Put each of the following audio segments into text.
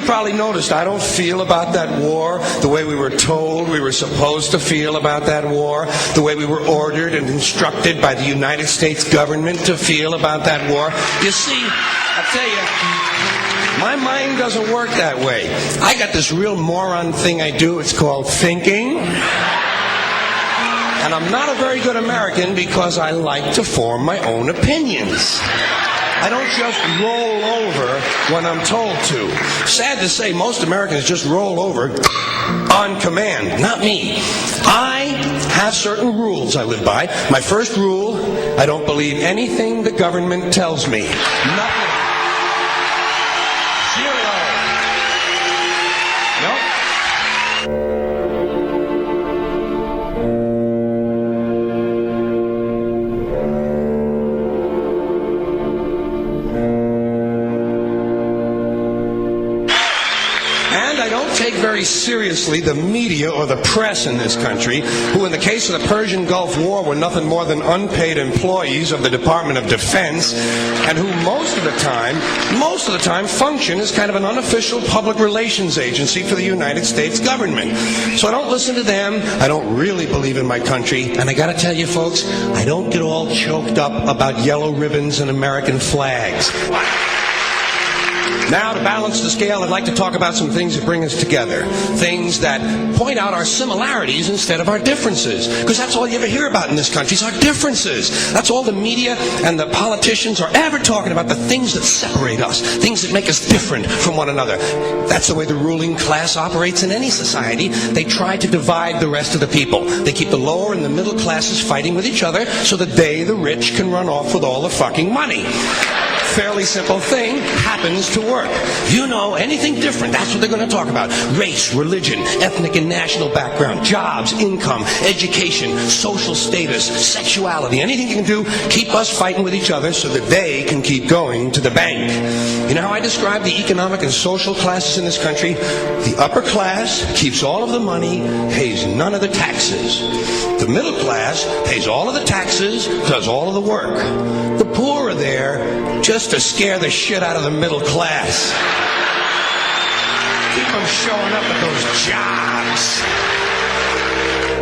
probably noticed I don't feel about that war the way we were told we were supposed to feel about that war, the way we were ordered and instructed by the United States government to feel about that war. You see, I tell you, my mind doesn't work that way. I got this real moron thing I do. It's called thinking. And I'm not a very good American because I like to form my own opinions. I don't just roll over when I'm told to. Sad to say, most Americans just roll over on command. Not me. I have certain rules I live by. My first rule, I don't believe anything the government tells me. Nothing. Zero. Nope. Very seriously the media or the press in this country, who in the case of the Persian Gulf War were nothing more than unpaid employees of the Department of Defense, and who most of the time function as kind of an unofficial public relations agency for the United States government. So I don't listen to them. I don't really believe in my country, and I gotta tell you folks, I don't get all choked up about yellow ribbons and American flags. Now, to balance the scale, I'd like to talk about some things that bring us together. Things that point out our similarities instead of our differences. Because that's all you ever hear about in this country is our differences. That's all the media and the politicians are ever talking about, the things that separate us, things that make us different from one another. That's the way the ruling class operates in any society. They try to divide the rest of the people. They keep the lower and the middle classes fighting with each other so that they, the rich, can run off with all the fucking money. Fairly simple thing, happens to work. You know, anything different, that's what they're going to talk about. Race, religion, ethnic and national background, jobs, income, education, social status, sexuality, anything you can do, keep us fighting with each other so that they can keep going to the bank. You know how I describe the economic and social classes in this country? The upper class keeps all of the money, pays none of the taxes. The middle class pays all of the taxes, does all of the work. The poor are there just to scare the shit out of the middle class. Keep them showing up at those jobs.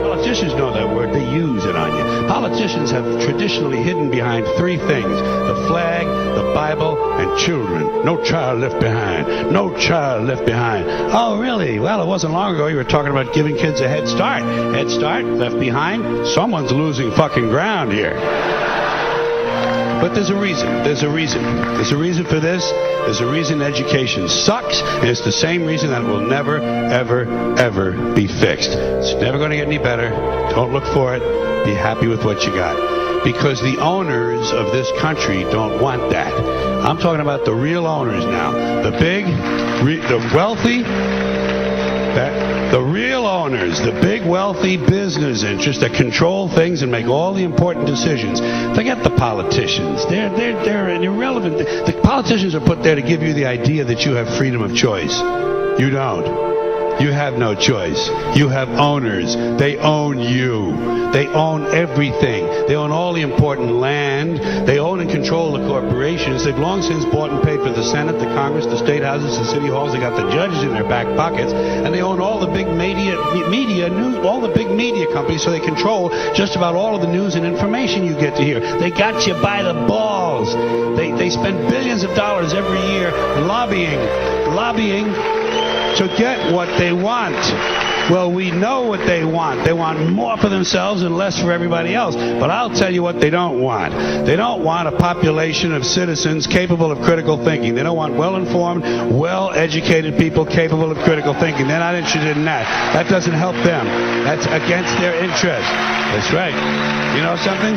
Politicians know that word. They use it on you. Politicians have traditionally hidden behind three things: the flag, the Bible, and children. No child left behind. No child left behind. Oh, really? Well, it wasn't long ago you were talking about giving kids a head start. Head start, left behind? Someone's losing fucking ground here. But there's a reason. There's a reason. There's a reason for this. There's a reason education sucks, and it's the same reason that it will never, ever, ever be fixed. It's never going to get any better. Don't look for it. Be happy with what you got. Because the owners of this country don't want that. I'm talking about the real owners now. The big, the wealthy, the real owners, the big wealthy business interests that control things and make all the important decisions. Forget the politicians. They're irrelevant. The politicians are put there to give you the idea that you have freedom of choice. You don't. You have no choice. You have owners. They own you. They own everything. They own all the important land. They own and control the corporations. They've long since bought and paid for the Senate, the Congress, the state houses, the city halls. They got the judges in their back pockets, and they own all the big all the big media companies. So they control just about all of the news and information you get to hear. They got you by the balls. They spend billions of dollars every year lobbying to get what they want. Well, we know what they want. They want more for themselves and less for everybody else. But I'll tell you what they don't want. They don't want a population of citizens capable of critical thinking. They don't want well-informed, well-educated people capable of critical thinking. They're not interested in that. That doesn't help them. That's against their interest. That's right. You know something?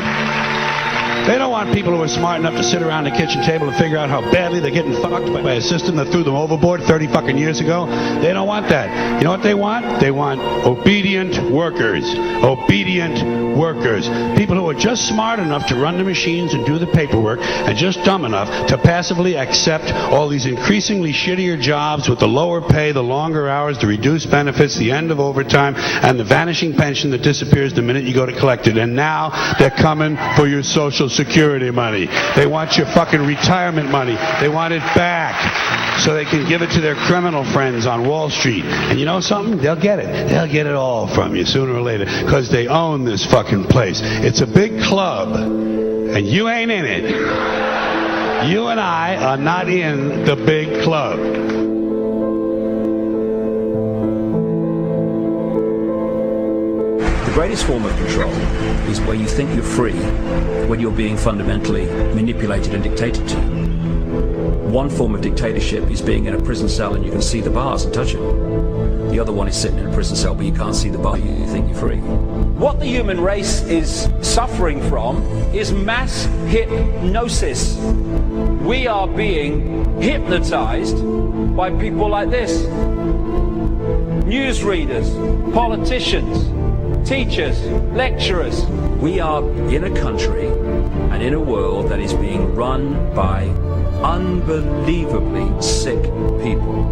They don't want people who are smart enough to sit around the kitchen table and figure out how badly they're getting fucked by a system that threw them overboard 30 fucking years ago. They don't want that. You know what they want? They want obedient workers. Obedient workers. People who are just smart enough to run the machines and do the paperwork and just dumb enough to passively accept all these increasingly shittier jobs with the lower pay, the longer hours, the reduced benefits, the end of overtime, and the vanishing pension that disappears the minute you go to collect it. And now they're coming for your Social Security money. They want your fucking retirement money. They want it back so they can give it to their criminal friends on Wall Street. And you know something? They'll get it. They'll get it all from you sooner or later because they own this fucking place. It's a big club, and you ain't in it. You and I are not in the big club. The greatest form of control is where you think you're free when you're being fundamentally manipulated and dictated to. One form of dictatorship is being in a prison cell and you can see the bars and touch them. The other one is sitting in a prison cell but you can't see the bar, you think you're free. What the human race is suffering from is mass hypnosis. We are being hypnotized by people like this. Newsreaders, politicians, teachers, lecturers. We are in a country and in a world that is being run by unbelievably sick people.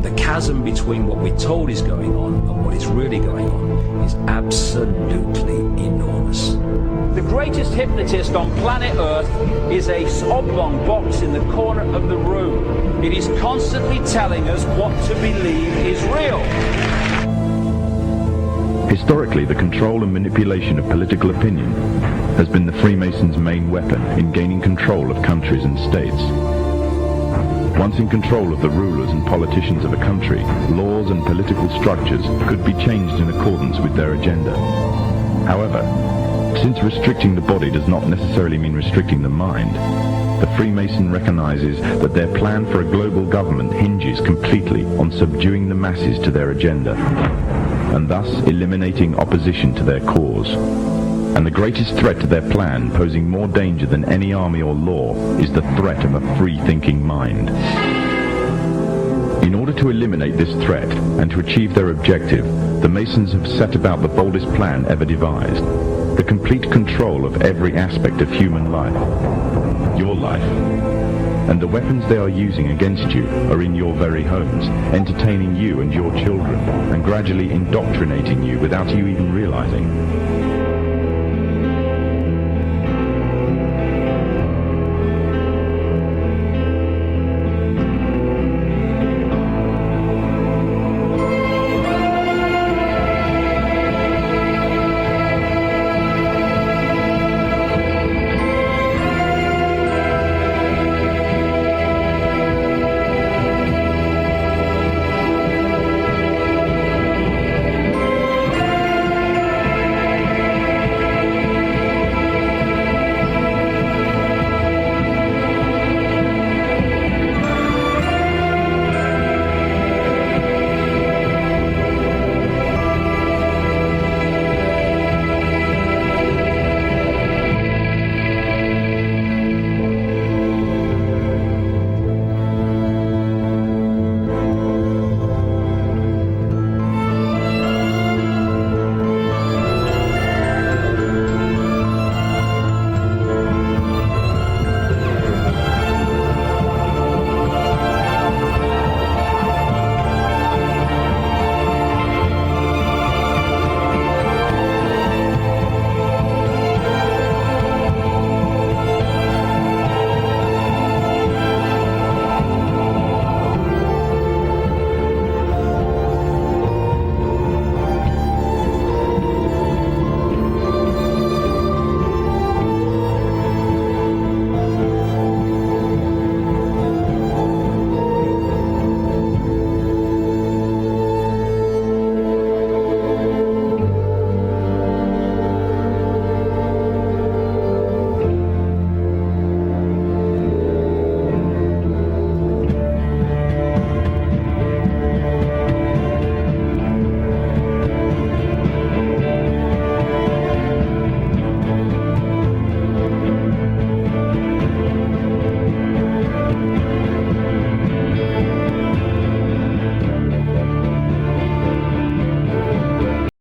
The chasm between what we're told is going on and what is really going on is absolutely enormous. The greatest hypnotist on planet Earth is a oblong box in the corner of the room. It is constantly telling us what to believe is real. Historically, the control and manipulation of political opinion has been the Freemasons' main weapon in gaining control of countries and states. Once in control of the rulers and politicians of a country, laws and political structures could be changed in accordance with their agenda. However, since restricting the body does not necessarily mean restricting the mind, the Freemason recognizes that their plan for a global government hinges completely on subduing the masses to their agenda, and thus eliminating opposition to their cause. And the greatest threat to their plan, posing more danger than any army or law, is the threat of a free-thinking mind. In order to eliminate this threat and to achieve their objective, the Masons have set about the boldest plan ever devised: the complete control of every aspect of human life, your life. And the weapons they are using against you are in your very homes, entertaining you and your children, and gradually indoctrinating you without you even realizing.